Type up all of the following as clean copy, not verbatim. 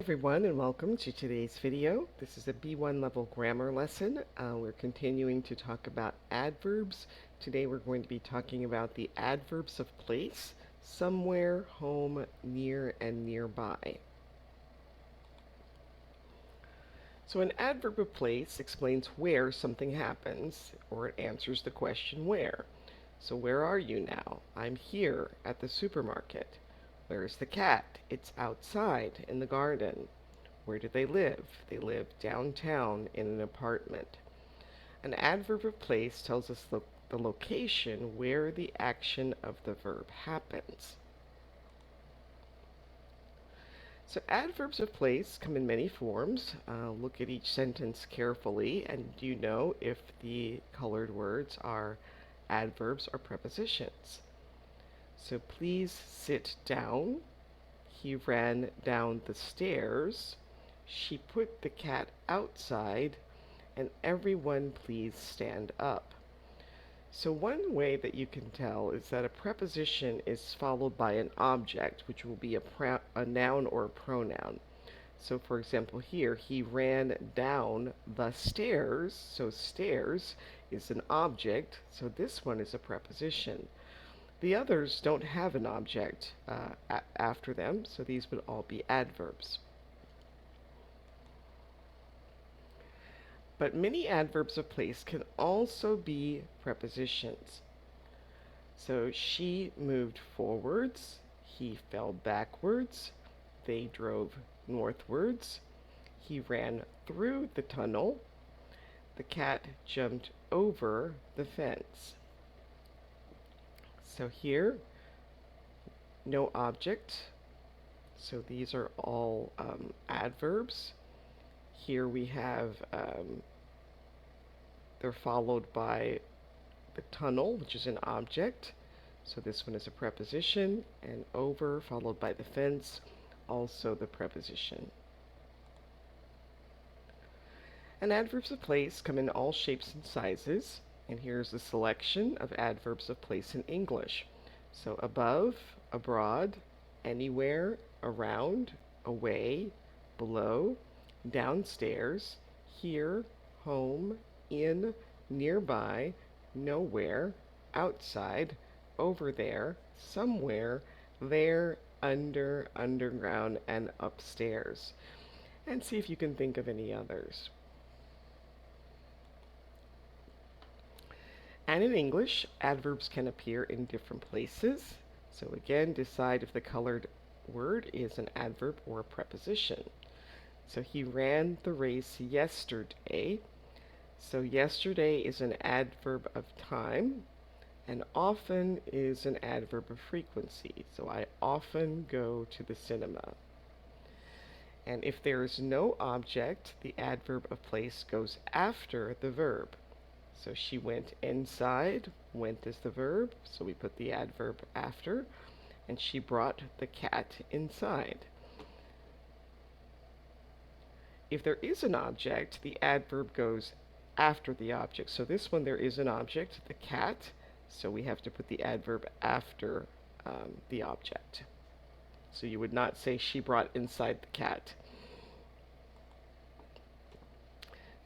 Everyone, and welcome to today's video. This is a B1 level grammar lesson. We're continuing to talk about adverbs. Today we're going to be talking about the adverbs of place: somewhere, home, near, and nearby. So an adverb of place explains where something happens, or it answers the question where. So where are you now? I'm here at the supermarket. Where is the cat? It's outside in the garden. Where do they live? They live downtown in an apartment. An adverb of place tells us the location where the action of the verb happens. So adverbs of place come in many forms. Look at each sentence carefully, and do you know if the colored words are adverbs or prepositions? So please sit down. He ran down the stairs. She put the cat outside. And everyone please stand up. So one way that you can tell is that a preposition is followed by an object, which will be a noun or a pronoun. So for example here, he ran down the stairs. So stairs is an object, so this one is a preposition. The others don't have an object after them, so these would all be adverbs. But many adverbs of place can also be prepositions. So she moved forwards, he fell backwards, they drove northwards, he ran through the tunnel, the cat jumped over the fence. So here, no object. So these are all adverbs. Here we have, they're followed by the tunnel, which is an object. So this one is a preposition, and over followed by the fence, also the preposition. And adverbs of place come in all shapes and sizes. And here's a selection of adverbs of place in English. So above, abroad, anywhere, around, away, below, downstairs, here, home, in, nearby, nowhere, outside, over there, somewhere, there, under, underground, and upstairs. And see if you can think of any others. And in English, adverbs can appear in different places. So again, decide if the colored word is an adverb or a preposition. So he ran the race yesterday. So yesterday is an adverb of time, and often is an adverb of frequency. So I often go to the cinema. And if there is no object, the adverb of place goes after the verb. So she went inside, went is the verb, so we put the adverb after, and she brought the cat inside. If there is an object, the adverb goes after the object. So this one, there is an object, the cat, so we have to put the adverb after the object. So you would not say she brought inside the cat.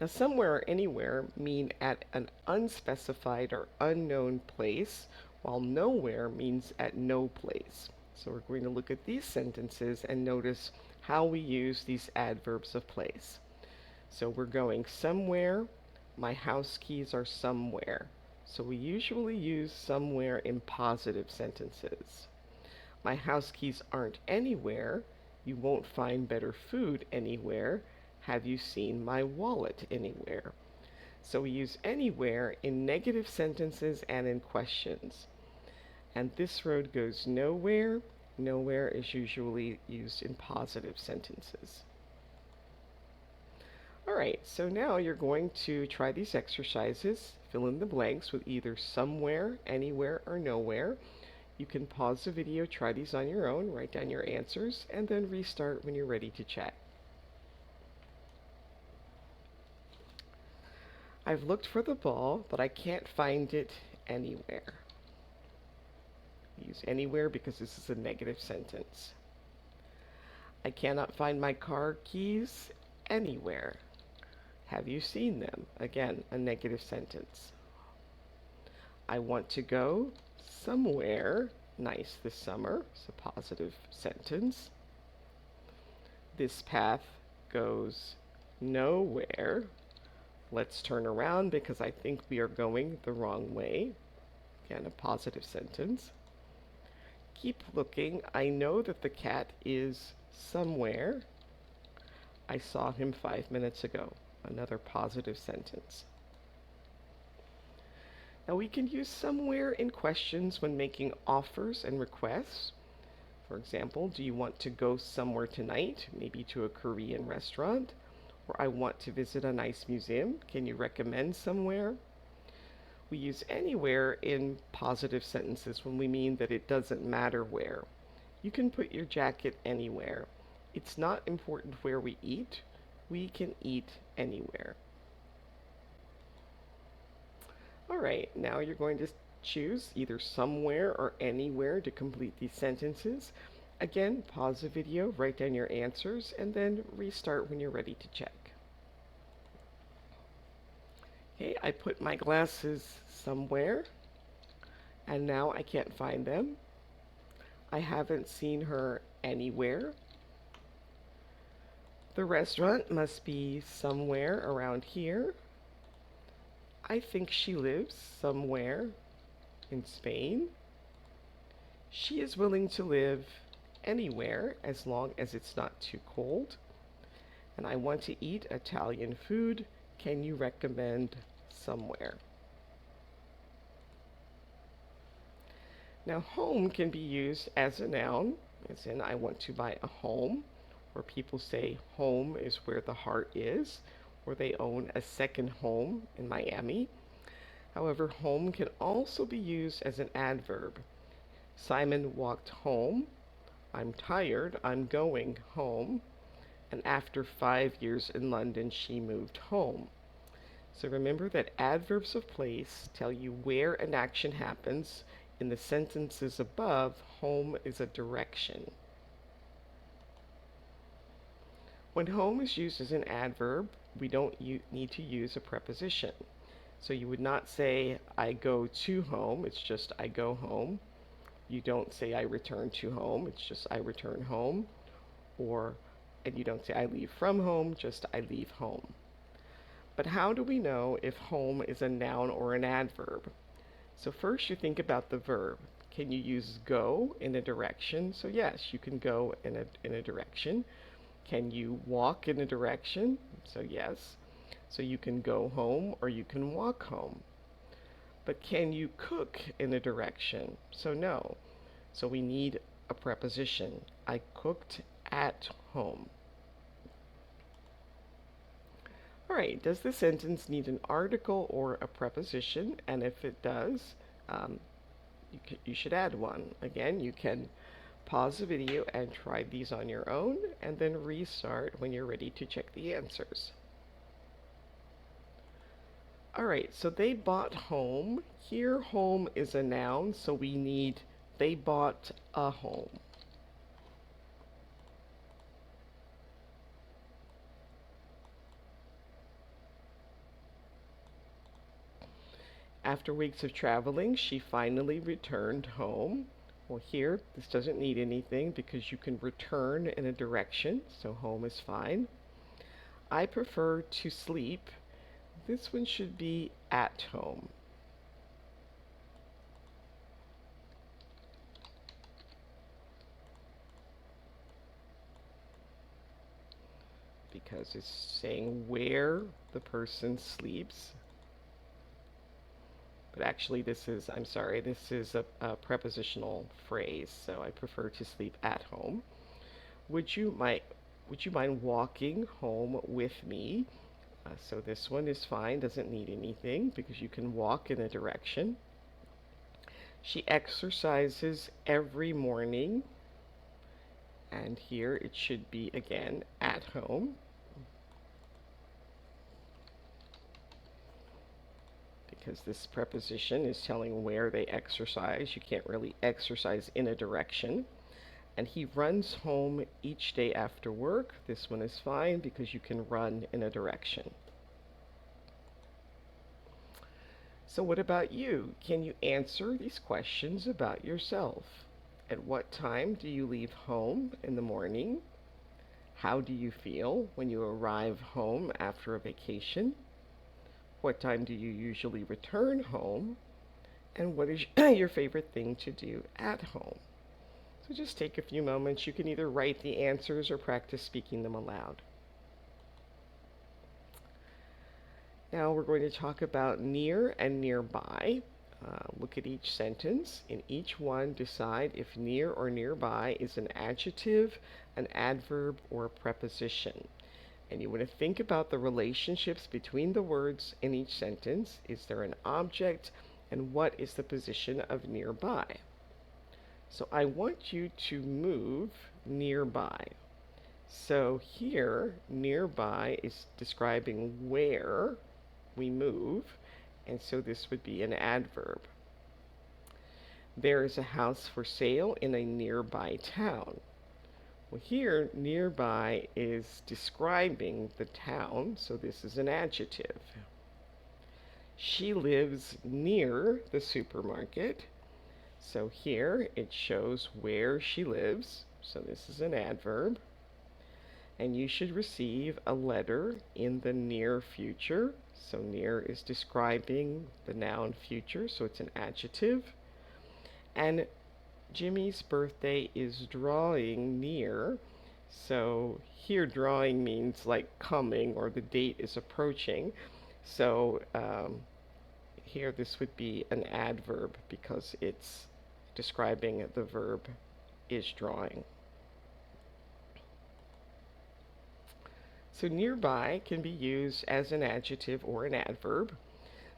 Now, somewhere or anywhere mean at an unspecified or unknown place, while nowhere means at no place. So we're going to look at these sentences and notice how we use these adverbs of place. So we're going somewhere. My house keys are somewhere. So we usually use somewhere in positive sentences. My house keys aren't anywhere. You won't find better food anywhere. Have you seen my wallet anywhere? So we use anywhere in negative sentences and in questions. And this road goes nowhere. Nowhere is usually used in positive sentences. Alright, so now you're going to try these exercises. Fill in the blanks with either somewhere, anywhere, or nowhere. You can pause the video, try these on your own, write down your answers, and then restart when you're ready to check. I've looked for the ball, but I can't find it anywhere. Use anywhere because this is a negative sentence. I cannot find my car keys anywhere. Have you seen them? Again, a negative sentence. I want to go somewhere nice this summer. It's a positive sentence. This path goes nowhere. Let's turn around because I think we are going the wrong way. Again, a positive sentence. Keep looking. I know that the cat is somewhere. I saw him 5 minutes ago. Another positive sentence. Now we can use somewhere in questions when making offers and requests. For example, do you want to go somewhere tonight? Maybe to a Korean restaurant. Or I want to visit a nice museum. Can you recommend somewhere? We use anywhere in positive sentences when we mean that it doesn't matter where. You can put your jacket anywhere. It's not important where we eat. We can eat anywhere. All right, now you're going to choose either somewhere or anywhere to complete these sentences. Again, pause the video, write down your answers, and then restart when you're ready to check. Okay, I put my glasses somewhere, and now I can't find them. I haven't seen her anywhere. The restaurant must be somewhere around here. I think she lives somewhere in Spain. She is willing to live anywhere as long as it's not too cold. And I want to eat Italian food. Can you recommend somewhere? Now, home can be used as a noun, as in I want to buy a home, or people say home is where the heart is, or they own a second home in Miami. However, home can also be used as an adverb. Simon walked home. I'm tired. I'm going home. And after 5 years in London, she moved home. So remember that adverbs of place tell you where an action happens. In the sentences above, home is a direction. When home is used as an adverb, we don't need to use a preposition. So you would not say, I go to home, it's just I go home. You don't say, I return to home, it's just I return home. And you don't say, I leave from home, just I leave home. But how do we know if home is a noun or an adverb? So first you think about the verb. Can you use go in a direction? So yes, you can go in a direction. Can you walk in a direction? So yes. So you can go home or you can walk home. But can you cook in a direction? So no. So we need a preposition. I cooked at home. All right, does the sentence need an article or a preposition? And if it does, you should add one. Again, you can pause the video and try these on your own, and then restart when you're ready to check the answers. All right, so they bought home. Here, home is a noun, so we need they bought a home. After weeks of traveling, she finally returned home. Well, here, this doesn't need anything because you can return in a direction, so home is fine. I prefer to sleep. This one should be at home. Because it's saying where the person sleeps. But actually this is a prepositional phrase, so I prefer to sleep at home. Would you mind walking home with me? So this one is fine, doesn't need anything because you can walk in a direction. She exercises every morning. And here it should be again at home. Because this preposition is telling where they exercise. You can't really exercise in a direction. And he runs home each day after work. This one is fine because you can run in a direction. So what about you? Can you answer these questions about yourself? At what time do you leave home in the morning? How do you feel when you arrive home after a vacation? What time do you usually return home? And what is your favorite thing to do at home? So just take a few moments. You can either write the answers or practice speaking them aloud. Now we're going to talk about near and nearby. Look at each sentence. In each one, decide if near or nearby is an adjective, an adverb, or a preposition. And you want to think about the relationships between the words in each sentence. Is there an object? And what is the position of nearby? So I want you to move nearby. So here, nearby is describing where we move, and so this would be an adverb. There is a house for sale in a nearby town. Well, here, nearby is describing the town, so this is an adjective. She lives near the supermarket, so here it shows where she lives, so this is an adverb. And you should receive a letter in the near future, so near is describing the noun future, so it's an adjective. And Jimmy's birthday is drawing near. So here drawing means like coming, or the date is approaching. So here this would be an adverb because it's describing the verb is drawing. So nearby can be used as an adjective or an adverb.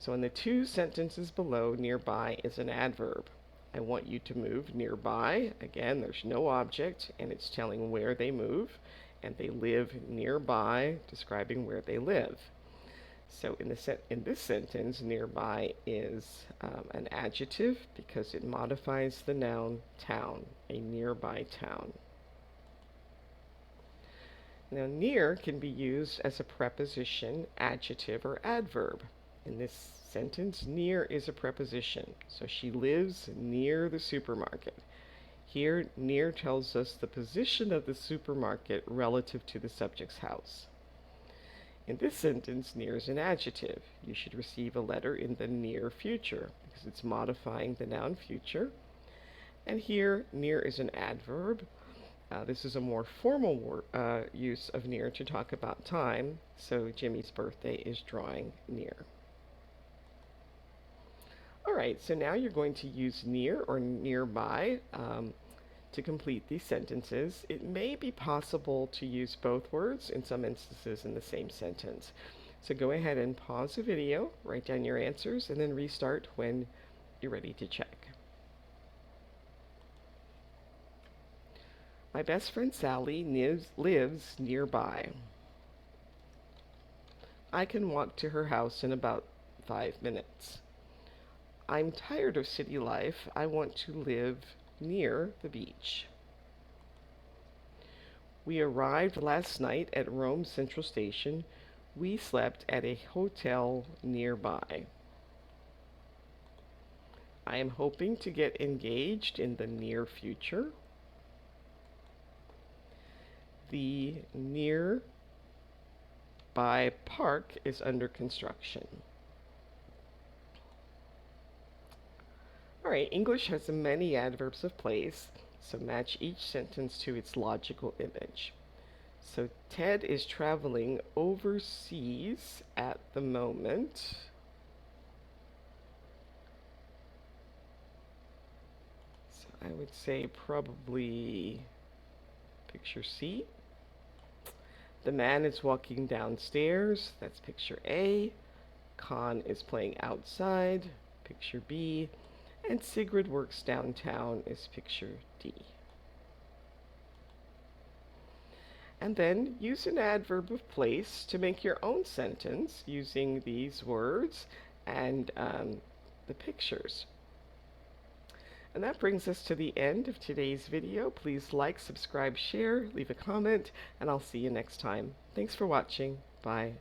So in the two sentences below, nearby is an adverb. I want you to move nearby. Again, there's no object, and it's telling where they move, and they live nearby, describing where they live. So in this sentence, nearby is an adjective because it modifies the noun town, a nearby town. Now, near can be used as a preposition, adjective, or adverb. In this sentence, near is a preposition. So she lives near the supermarket. Here, near tells us the position of the supermarket relative to the subject's house. In this sentence, near is an adjective. You should receive a letter in the near future because it's modifying the noun future. And here, near is an adverb. This is a more formal use of near to talk about time, so Jimmy's birthday is drawing near. Alright, so now you're going to use near or nearby to complete these sentences. It may be possible to use both words in some instances in the same sentence. So go ahead and pause the video, write down your answers, and then restart when you're ready to check. My best friend Sally lives nearby. I can walk to her house in about 5 minutes. I'm tired of city life. I want to live near the beach. We arrived last night at Rome Central Station. We slept at a hotel nearby. I am hoping to get engaged in the near future. The nearby park is under construction. Alright, English has many adverbs of place, so match each sentence to its logical image. So Ted is traveling overseas at the moment. So I would say probably picture C. The man is walking downstairs, that's picture A. Con is playing outside, picture B. And Sigrid works downtown is picture D. And then use an adverb of place to make your own sentence using these words and the pictures. And that brings us to the end of today's video. Please like, subscribe, share, leave a comment, and I'll see you next time. Thanks for watching. Bye.